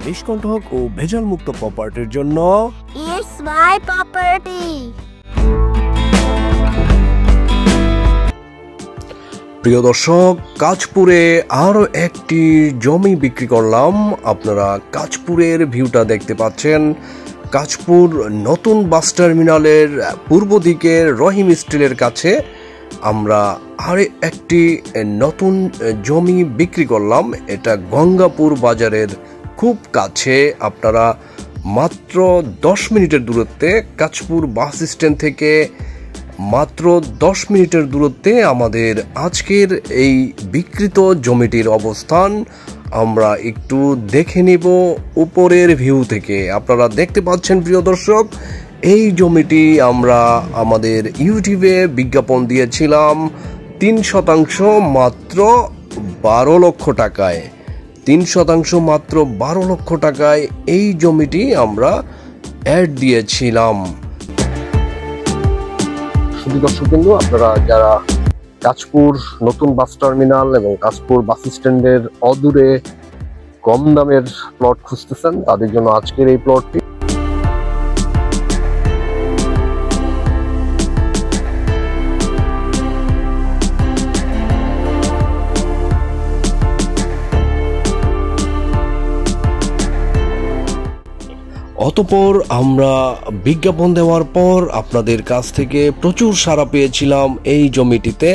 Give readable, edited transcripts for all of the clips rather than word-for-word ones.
নিষ্কণ্টক ও ভেজালমুক্ত প্রপার্টির জন্য It's my property. প্রিয় দর্শক, কাঁচপুরে আরো একটি জমি বিক্রি করলাম। আপনারা কাঁচপুরের ভিউটা দেখতে পাচ্ছেন। কাঁচপুর নতুন বাস টার্মিনালের পূর্ব দিকের রহিম স্টিলের কাছে আমরা আরো একটি নতুন জমি বিক্রি করলাম। এটা গঙ্গাপুর বাজারের খুব কাছে। আপনারা মাত্র 10 মিনিটের দূরত্বে, কাঁচপুর বাস স্ট্যান্ড থেকে মাত্র 10 মিনিটের দূরত্বে আমাদের আজকের এই বিক্রিত জমিটির অবস্থান। আমরা একটু দেখে নিব উপরের ভিউ থেকে। আপনারা দেখতে পাচ্ছেন প্রিয় দর্শক, এই জমিটি আমরা আমাদের ইউটিউবে বিজ্ঞাপন দিয়েছিলাম 3% মাত্র 12 লক্ষ টাকায়। 3% মাত্র 12 লক্ষ টাকায় এই জমিটি আমরা অ্যাড দিয়েছিলাম। শুধু দর্শক বিন্দু, আপনারা যারা কাঁচপুর নতুন বাস টার্মিনাল এবং কাঁচপুর বাস স্ট্যান্ডের অদূরে কম দামের প্লট খুঁজতেছেন, তাদের জন্য আজকের এই প্লটটি। অতঃপর আমরা বিজ্ঞাপন দেওয়ার পর আপনাদের কাছ থেকে প্রচুর সাড়া পেয়েছিলাম এই জমিটিতে,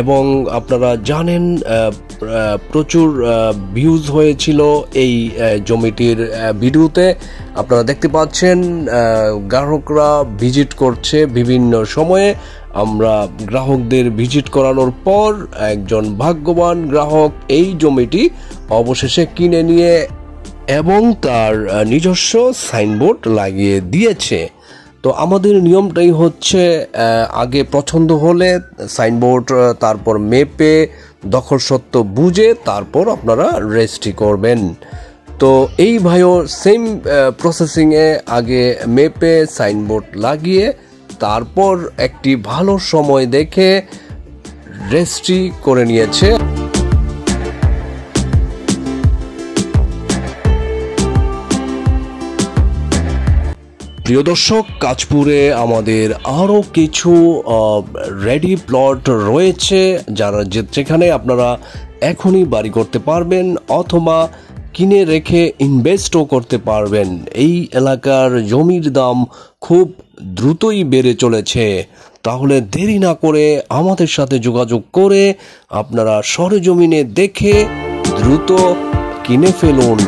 এবং আপনারা জানেন প্রচুর ভিউজ হয়েছিল এই জমিটির ভিডিওতে। আপনারা দেখতে পাচ্ছেন গ্রাহকরা ভিজিট করছে বিভিন্ন সময়ে। আমরা গ্রাহকদের ভিজিট করানোর পর একজন ভাগ্যবান গ্রাহক এই জমিটি অবশেষে কিনে নিয়ে এবং তার নিজস্ব সাইনবোর্ড লাগিয়ে দিয়েছে। তো আমাদের নিয়মটাই হচ্ছে আগে পছন্দ হলে সাইনবোর্ড, তারপর মেপে দখল সত্ত্ব বুঝে তারপর আপনারা রেজিস্ট্রি করবেন। তো এই ভাইও সেম প্রসেসিংয়ে আগে মেপে সাইনবোর্ড লাগিয়ে তারপর একটি ভালো সময় দেখে রেজিস্ট্রি করে নিয়েছে। প্রিয় দর্শক, কাঁচপুরে আমাদের আরও কিছু রেডি প্লট রয়েছে, যারা যেখানে আপনারা এখনই বাড়ি করতে পারবেন অথবা কিনে রেখে ইনভেস্টও করতে পারবেন। এই এলাকার জমির দাম খুব দ্রুতই বেড়ে চলেছে। তাহলে দেরি না করে আমাদের সাথে যোগাযোগ করে আপনারা সরেজমিনে দেখে দ্রুত কিনে ফেলুন।